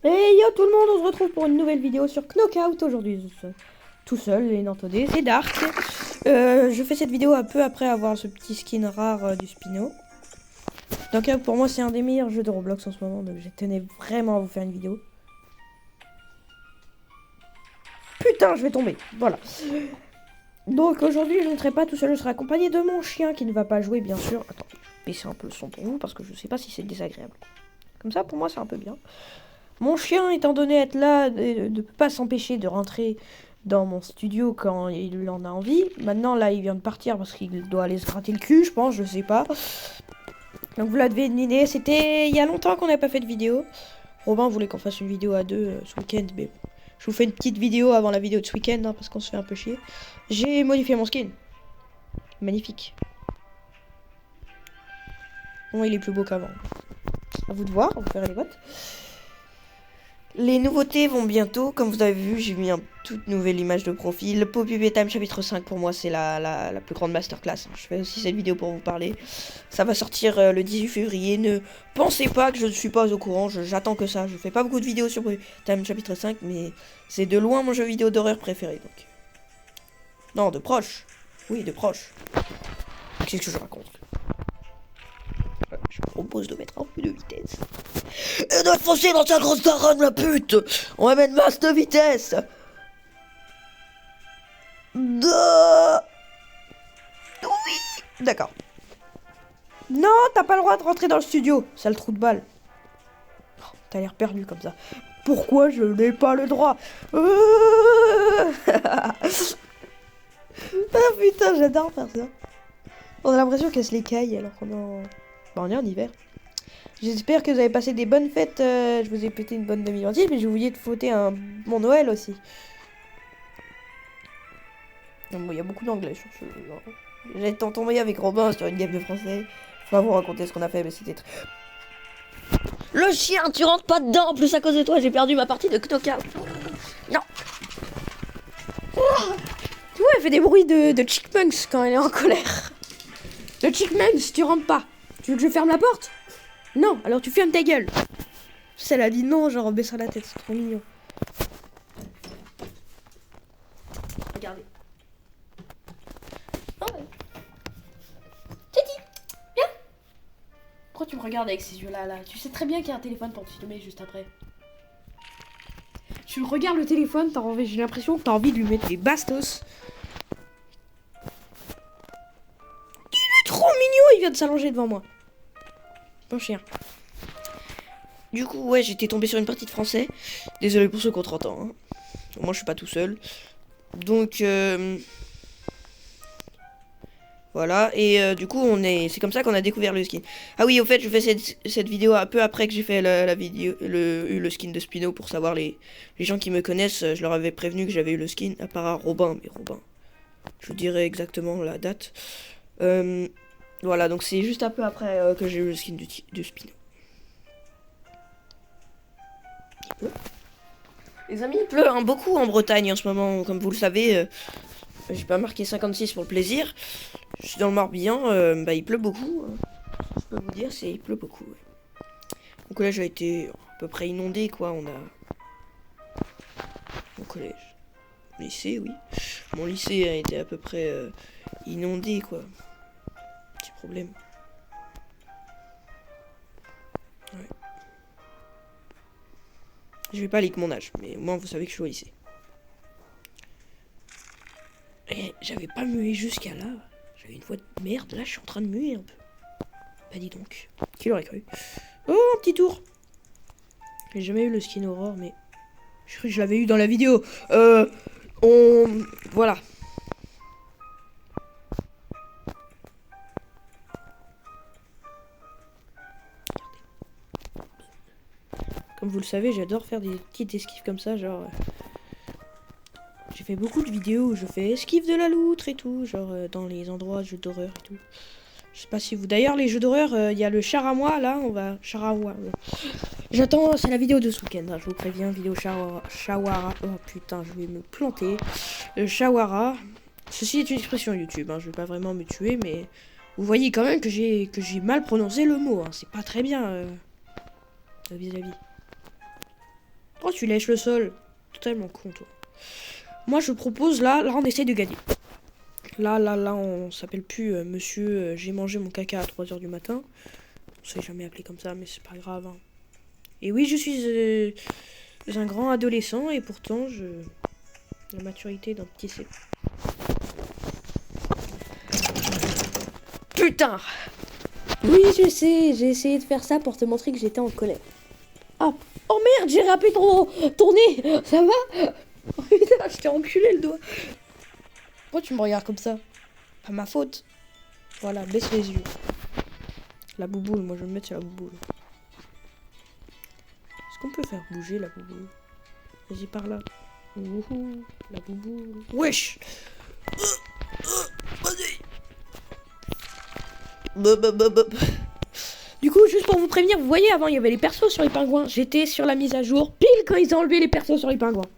Et yo tout le monde, on se retrouve pour une nouvelle vidéo sur Knockout aujourd'hui. Tout seul, les Nantodés, c'est Dark. Je fais cette vidéo un peu après avoir ce petit skin rare du Spino. Donc pour moi c'est un des meilleurs jeux de Roblox en ce moment, donc je tenais vraiment à vous faire une vidéo. Putain, je vais tomber, voilà. Donc aujourd'hui je ne serai pas tout seul, je serai accompagné de mon chien qui ne va pas jouer bien sûr. Attends, je vais baisser un peu le son pour vous parce que je sais pas si c'est désagréable. Comme ça pour moi c'est un peu bien. Mon chien, étant donné être là, ne peut pas s'empêcher de rentrer dans mon studio quand il en a envie. Maintenant, là, il vient de partir parce qu'il doit aller se gratter le cul, je pense, je sais pas. Donc vous l'avez deviné, c'était il y a longtemps qu'on n'a pas fait de vidéo. Robin voulait qu'on fasse une vidéo à deux ce week-end, mais bon. Je vous fais une petite vidéo avant la vidéo de ce week-end, hein, parce qu'on se fait un peu chier. J'ai modifié mon skin. Magnifique. Bon, il est plus beau qu'avant. À vous de voir, vous ferez les votes. Les nouveautés vont bientôt, comme vous avez vu, j'ai mis une toute nouvelle image de profil. PoPuP Time chapitre 5 pour moi c'est la plus grande masterclass. Je fais aussi cette vidéo pour vous parler. Ça va sortir le 18 février. Ne pensez pas que je ne suis pas au courant, j'attends que ça. Je fais pas beaucoup de vidéos sur PoPuP Time chapitre 5, mais c'est de loin mon jeu vidéo d'horreur préféré. Donc. Non, de proche. Oui, de proche. Qu'est-ce que je raconte? Je propose de mettre un peu de vitesse. Et de foncer dans sa grosse daronne, la pute! On va mettre masse de vitesse! Oui! D'accord. Non, t'as pas le droit de rentrer dans le studio, sale trou de balle. Oh, t'as l'air perdu comme ça. Pourquoi je n'ai pas le droit? Ah putain, j'adore faire ça. On a l'impression qu'elle se l'écaille alors qu'on est en... Bah, on est en hiver. J'espère que vous avez passé des bonnes fêtes. Je vous ai pété une bonne 2026, mais je voulais te fêter un bon Noël aussi. Bon, il y a beaucoup d'anglais sur ce jeu. J'ai été tombé avec Robin sur une game de français. Je vais pas vous raconter ce qu'on a fait, mais c'était très... Le chien, tu rentres pas dedans. En plus, à cause de toi, j'ai perdu ma partie de Knockout. Non. Tu vois, elle fait des bruits de chickmunks quand elle est en colère. Le chickmunks, tu rentres pas. Tu veux que je ferme la porte? Non, alors tu fermes ta gueule. Elle a dit non, genre en baissant la tête, c'est trop mignon. Regardez. Oh, ouais. Titi, viens. Pourquoi tu me regardes avec ces yeux-là, là? Tu sais très bien qu'il y a un téléphone pour te filmer juste après. Tu regardes le téléphone, j'ai l'impression que t'as envie de lui mettre des bastos. Il est trop mignon, il vient de s'allonger devant moi. Mon chien. Du coup, ouais, j'étais tombé sur une partie de français. Désolé pour ceux qui ont 30 ans. Hein. Moi, je suis pas tout seul. Donc, voilà. Et du coup, c'est comme ça qu'on a découvert le skin. Ah oui, au fait, je fais cette vidéo un peu après que j'ai fait la vidéo, le skin de Spino pour savoir les gens qui me connaissent. Je leur avais prévenu que j'avais eu le skin, à part Robin. Mais Robin, je vous dirai exactement la date. Voilà, donc c'est juste un peu après que j'ai eu le skin de Spino. Les amis, il pleut hein, beaucoup en Bretagne en ce moment, comme vous le savez. J'ai pas marqué 56 pour le plaisir. Je suis dans le Morbihan, bah il pleut beaucoup. Je peux vous dire, il pleut beaucoup. Ouais. Mon collège a été à peu près inondé, quoi. On a... Mon collège. Mon lycée, oui. Mon lycée a été à peu près inondé, quoi. Petit problème. Ouais. Je vais pas aller avec mon âge, mais moi vous savez que je suis au lycée. Et j'avais pas mué jusqu'à là. J'avais une voix de merde, là je suis en train de muer un peu. Bah dis donc, qui l'aurait cru? Oh, un petit tour. J'ai jamais eu le skin Aurore, mais je crois que je l'avais eu dans la vidéo. Voilà. Comme vous le savez, j'adore faire des petites esquives comme ça, genre... J'ai fait beaucoup de vidéos où je fais esquive de la loutre et tout, genre dans les endroits de jeux d'horreur et tout. Je sais pas si vous... D'ailleurs, les jeux d'horreur, il y a le char à moi, là, on va... Char à moi. J'attends, c'est la vidéo de ce week-end, hein, je vous préviens, vidéo Shawara... Oh putain, je vais me planter. Le Shawara, ceci est une expression YouTube, hein, je vais pas vraiment me tuer, mais... Vous voyez quand même que j'ai mal prononcé le mot, hein, c'est pas très bien vis-à-vis. Oh, tu lèches le sol. Totalement con, toi. Moi, je propose, là, on essaye de gagner. Là, on s'appelle plus monsieur, j'ai mangé mon caca à 3h du matin. On s'est jamais appelé comme ça, mais c'est pas grave. Hein. Et oui, je suis un grand adolescent, et pourtant, la maturité d'un petit C. Putain! Oui, je sais, j'ai essayé de faire ça pour te montrer que j'étais en colère. Ah, oh merde, j'ai râpé ton nez! Ça va? Oh putain, je t'ai enculé le doigt. Pourquoi tu me regardes comme ça? Pas ma faute. Voilà, baisse les yeux. La bouboule, moi je vais me mettre sur la bouboule. Est-ce qu'on peut faire bouger la bouboule? Vas-y, par là. Ouhou, la bouboule. Wesh! Vas-y! Du coup, juste pour vous prévenir, vous voyez, avant il y avait les persos sur les pingouins. J'étais sur la mise à jour, pile quand ils ont enlevé les persos sur les pingouins.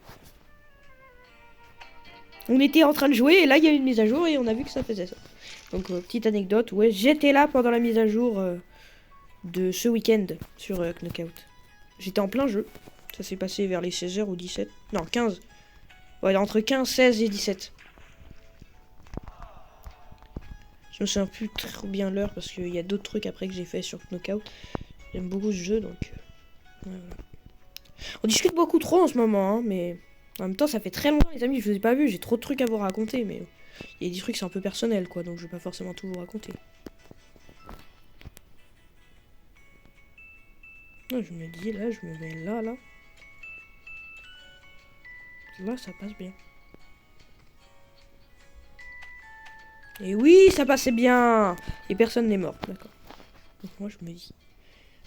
On était en train de jouer et là il y a eu une mise à jour et on a vu que ça faisait ça. Donc petite anecdote, ouais, j'étais là pendant la mise à jour de ce week-end sur Knockout. J'étais en plein jeu. Ça s'est passé vers les 16h ou 17. Non, 15. Ouais, entre 15, 16 et 17. Je me souviens plus trop bien l'heure parce qu'il y a d'autres trucs après que j'ai fait sur Knockout. J'aime beaucoup ce jeu donc... voilà. On discute beaucoup trop en ce moment, hein, mais... En même temps, ça fait très longtemps, les amis, je vous ai pas vu. J'ai trop de trucs à vous raconter, mais... Il y a des trucs, c'est un peu personnel, quoi, donc je vais pas forcément tout vous raconter. Non, je me dis, là, je me mets là. Là, ça passe bien. Et oui, ça passait bien. Et personne n'est mort, d'accord. Donc moi, je me dis...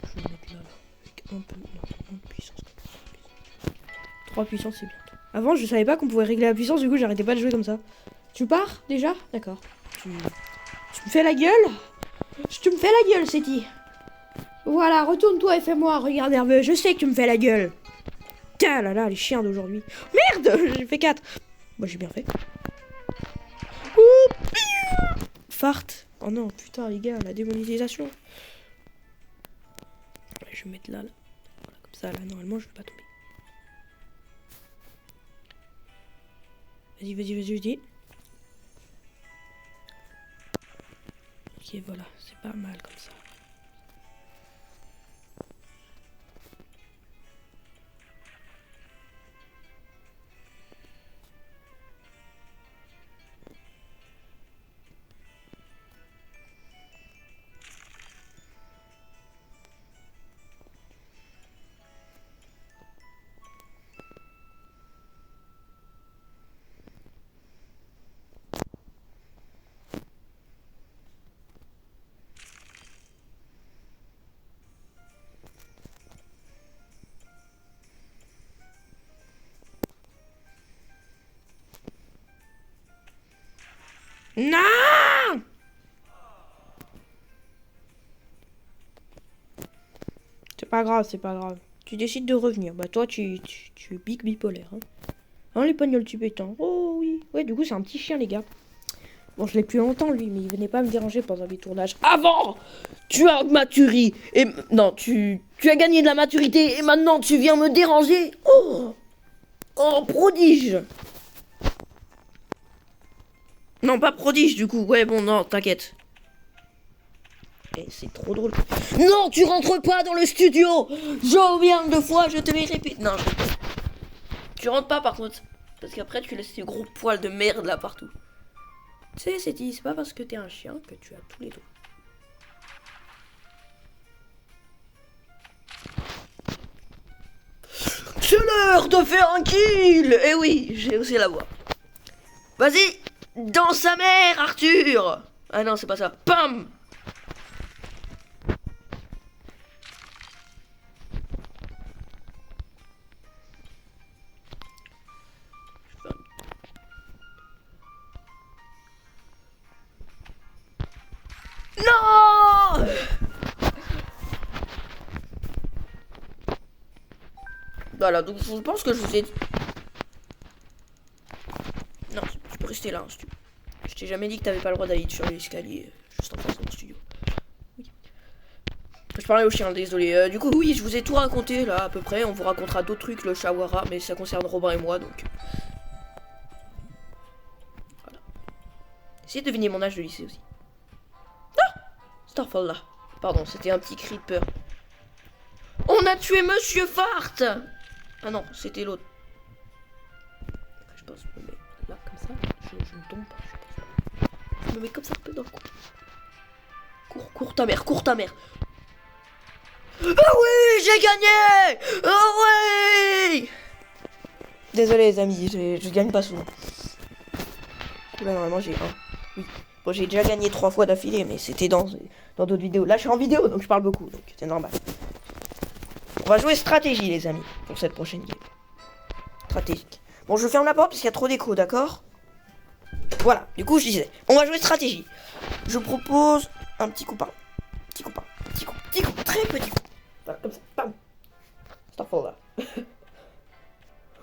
Je vais me mettre là, avec un peu... Non, puissance. 3 puissances, c'est bien. Avant, je savais pas qu'on pouvait régler la puissance, du coup, j'arrêtais pas de jouer comme ça. Tu pars, déjà? D'accord. Tu me fais la gueule? Tu me fais la gueule, Seti. Voilà, retourne-toi et fais-moi regarde nerveux. Je sais que tu me fais la gueule. Tiens, là, les chiens d'aujourd'hui. Merde, j'ai fait 4. Bah, j'ai bien fait. Fart. Oh non, putain, les gars, la démonétisation. Ouais, je vais me mettre là. Voilà, comme ça, là, normalement, je vais pas tomber. Vas-y. Ok, voilà, c'est pas mal comme ça. Non! C'est pas grave. Tu décides de revenir. Bah toi, tu es bipolaire. Hein, les pagnoles tibétains. Oh oui. Ouais, du coup, c'est un petit chien, les gars. Bon, je l'ai plus longtemps, lui, mais il venait pas me déranger pendant mes tournages. Avant, tu as maturé. Et non, tu as gagné de la maturité. Et maintenant, tu viens me déranger. Oh, prodige. Non, pas prodige, du coup. Ouais, bon, non, t'inquiète. C'est trop drôle. Non, tu rentres pas dans le studio. Combien de fois je te l'ai répété. Non, tu rentres pas par contre. Parce qu'après tu laisses tes gros poils de merde là partout. Tu sais, c'est pas parce que t'es un chien que tu as tous les dos. C'est l'heure de faire un kill. Eh oui, j'ai aussi la voix. Vas-y, dans sa mère, Arthur. Ah non, c'est pas ça. Pam. Non! Voilà, donc je pense que je vous ai dit... Non, tu peux rester là, hein, si tu veux. Je t'ai jamais dit que t'avais pas le droit d'aller sur l'escalier juste en face de mon studio. Oui. Je je parlais au chien, désolé. Du coup, oui, je vous ai tout raconté, là, à peu près. On vous racontera d'autres trucs, le Shawara, mais ça concerne Robin et moi, donc... Voilà. Essayez de deviner mon âge de lycée aussi. Ah, Starfall, là. Pardon, c'était un petit cri de peur. On a tué Monsieur Fart. Ah non, c'était l'autre. Je pense que je me mets là, comme ça. Je ne tombe pas, je pense. Je me mets comme ça, un peu dans le coin. Cours ta mère, cours ta mère. Ah oui, j'ai gagné. Ah oui. Désolé les amis, je gagne pas souvent. Là normalement j'ai un. Oui. Bon, j'ai déjà gagné 3 fois d'affilée, mais c'était dans d'autres vidéos. Là je suis en vidéo, donc je parle beaucoup, donc c'est normal. On va jouer stratégie les amis, pour cette prochaine game. Stratégique. Bon, je ferme la porte parce qu'il y a trop d'écho, d'accord? Voilà, du coup je disais, on va jouer stratégie. Je propose un petit coup par là. Petit coup, très petit coup. Voilà, comme ça, bam. Starfall là.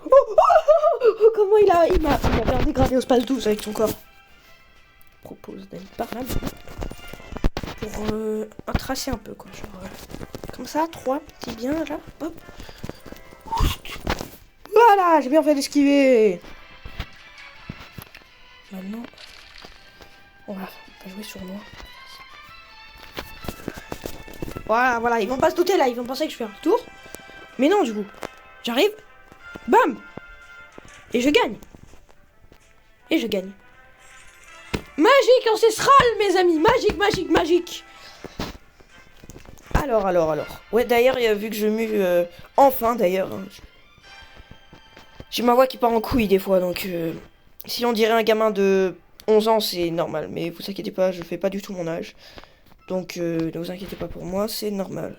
Oh, comment il m'a bien dégradé au space 12 avec son corps. Je propose d'aller par là pour tracer un peu quoi. Genre, comme ça, 3 petits biens là. Hop. Voilà, j'ai bien fait d'esquiver. Maintenant, on va jouer sur moi. Voilà, ils vont pas se douter là, ils vont penser que je fais un tour. Mais non, du coup, j'arrive, bam, et je gagne. Magique ancestral, mes amis, magique. Alors. Ouais, d'ailleurs, vu que je mue enfin, d'ailleurs, hein, j'ai ma voix qui part en couille des fois, donc si on dirait un gamin de 11 ans, c'est normal. Mais vous inquiétez pas, je fais pas du tout mon âge. Donc ne vous inquiétez pas pour moi, c'est normal.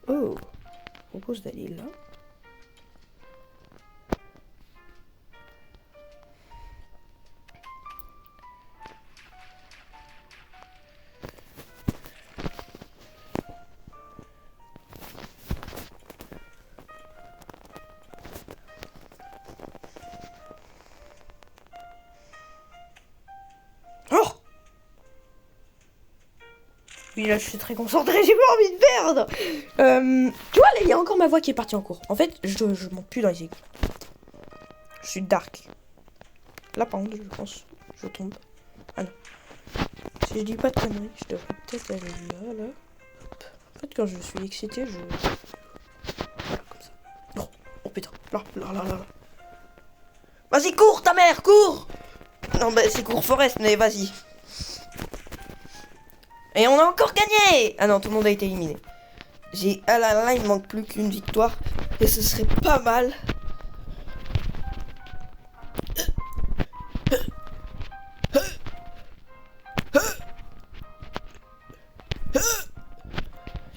Oh, je propose d'aller là. Oh! Oui, là, je suis très concentrée, j'ai pas envie de perdre. Tu vois, là, il y a encore ma voix qui est partie en cours. En fait, je monte plus dans les aiguilles. Je suis dark. La pente, je pense. Je tombe. Ah non. Si je dis pas de conneries, je devrais peut-être aller là. Hop. En fait, quand je suis excité, je... Voilà, comme ça. Oh putain. Là. Vas-y, cours, ta mère, cours. Non, bah, c'est cours Forest, mais vas-y. Et on a encore gagné. Ah non, tout le monde a été éliminé. Ah là, il me manque plus qu'une victoire. Et ce serait pas mal.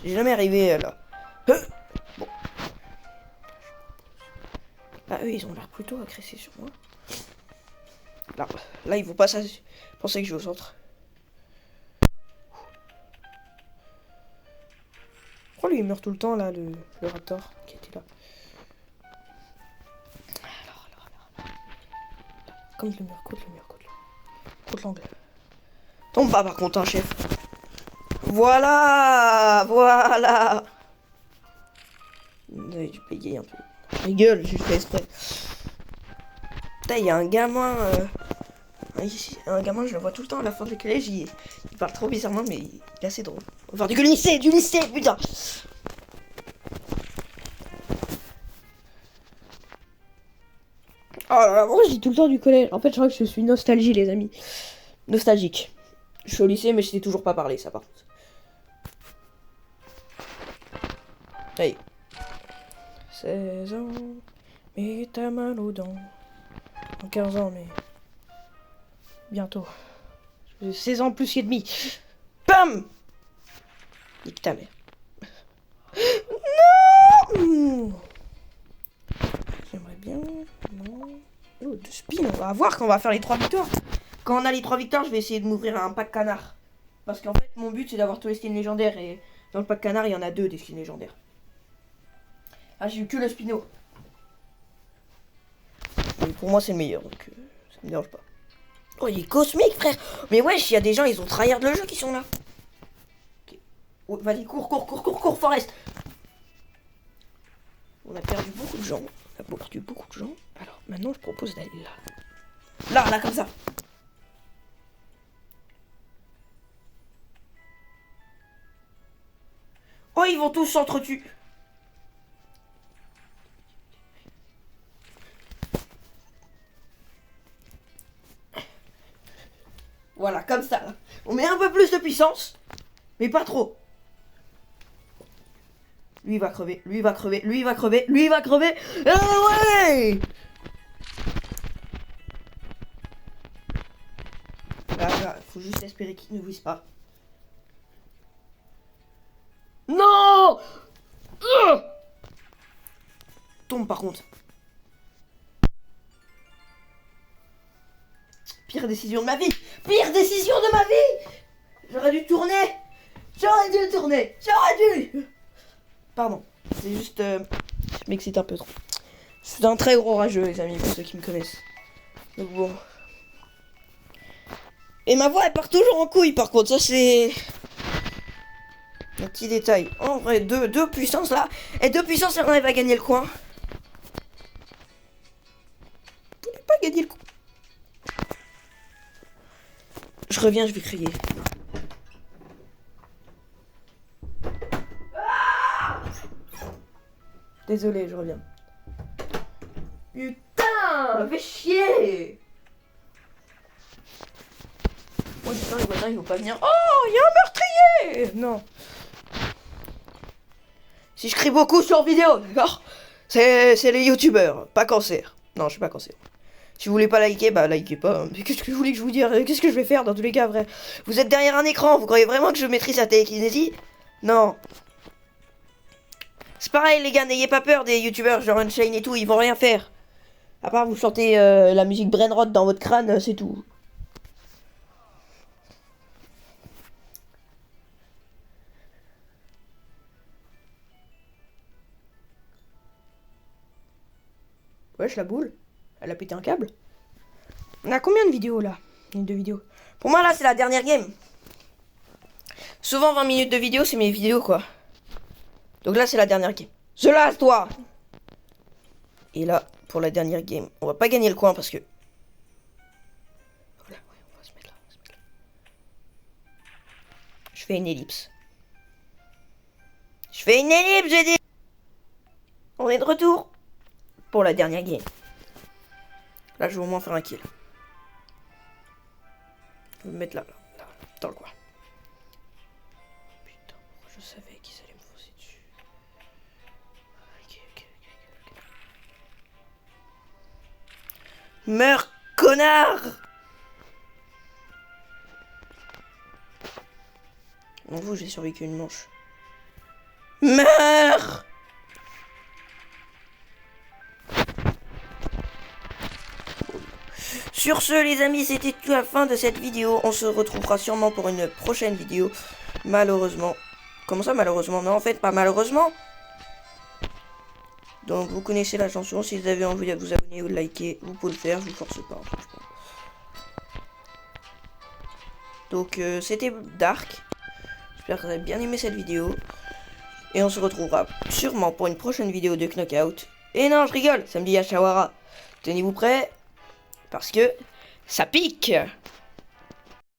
J'ai jamais arrivé là. Bon. Bah eux, ils ont l'air plutôt agressés sur moi. Là ils vont pas penser que je vais au centre. Pourquoi lui il meurt tout le temps là, le raptor qui était là? Alors. Comme le mur, côte l'angle. Tombe pas par contre, hein, chef. Voilà. J'ai payé un peu. Ma gueule, j'ai fait exprès. Putain, il y a un gamin. Un gamin, je le vois tout le temps à la fin du collège. Il parle trop bizarrement, mais il est assez drôle. Enfin, du lycée, putain. Oh là là, moi je dis tout le temps du collège. En fait, je crois que je suis nostalgie, les amis. Nostalgique. Je suis au lycée, mais je sais toujours pas parler, ça par contre. Hey. 16 ans, mais t'as mal aux dents. En 15 ans, mais... Bientôt. 16 ans plus et demi. Bam! Nique ta mère. Non! J'aimerais bien... Non. Oh, de spin, on va voir quand on va faire les 3 victoires. Quand on a les 3 victoires, je vais essayer de m'ouvrir un pack canard. Parce qu'en fait, mon but, c'est d'avoir tous les skins légendaires. Et dans le pack canard, il y en a 2 des skins légendaires. Ah, j'ai eu que le Spino. Et pour moi, c'est le meilleur, donc ça me dérange pas. Oh, il est cosmique, frère. Mais wesh, il y a des gens, ils ont tryhard le jeu qui sont là. Okay. Oh, vas-y, cours, Forest. On a perdu beaucoup de gens. Alors, maintenant, je propose d'aller là. Là, comme ça. Oh, ils vont tous s'entretuer. Voilà, comme ça. Là. On met un peu plus de puissance, mais pas trop. Lui, il va crever. Ah ouais! Là, faut juste espérer qu'il ne vise pas. Non! Tombe par contre. Pire décision de ma vie! J'aurais dû tourner! Pardon, c'est juste... je m'excite un peu trop. C'est un très gros rageux, les amis, pour ceux qui me connaissent. Donc bon... Et ma voix, elle part toujours en couille, par contre. Ça, c'est... un petit détail. En vrai, deux puissances, là. Et 2 puissances, on arrive à gagner le coin. Vous n'avez pas gagné le coin. Je reviens, je vais crier. Désolé, je reviens. Putain, fais chier. Oh putain, les voisins, ils vont pas venir. Oh, il y a un meurtrier. Non. Si je crie beaucoup sur vidéo, d'accord, c'est les youtubeurs, pas cancer. Non, je suis pas cancer. Si vous voulez pas liker, bah likez pas. Mais qu'est-ce que vous voulez que je vous dise? Qu'est-ce que je vais faire dans tous les cas, vrai? Vous êtes derrière un écran, vous croyez vraiment que je maîtrise la télékinésie? Non. C'est pareil les gars, n'ayez pas peur des youtubeurs genre Unchained et tout, ils vont rien faire. À part vous chanter la musique Brainrot dans votre crâne, c'est tout. Wesh la boule, elle a pété un câble. On a combien de vidéos là? Une de vidéos. Pour moi là c'est la dernière game. Souvent 20 minutes de vidéo c'est mes vidéos quoi. Donc là c'est la dernière game. The last toi. Et là pour la dernière game, on va pas gagner le coin parce que... Voilà, ouais, on va se mettre là. Je fais une ellipse. J'ai dit. On est de retour pour la dernière game. Là je vais au moins faire un kill. Je vais me mettre là, dans le coin. Putain, je savais qu'ils allaient me foncer dessus. Ok. Meurs, connard! Bon, vous, j'ai survécu une manche. Meurs! Sur ce, les amis, c'était tout la fin de cette vidéo. On se retrouvera sûrement pour une prochaine vidéo. Malheureusement. Comment ça, malheureusement? Non, en fait, pas malheureusement. Donc, vous connaissez la chanson. Si vous avez envie de vous abonner ou de liker, vous pouvez le faire. Je vous force pas, franchement. Donc, c'était Dark. J'espère que vous avez bien aimé cette vidéo. Et on se retrouvera sûrement pour une prochaine vidéo de Knockout. Et non, je rigole, samedi à Shawara. Tenez-vous prêts, parce que ça pique.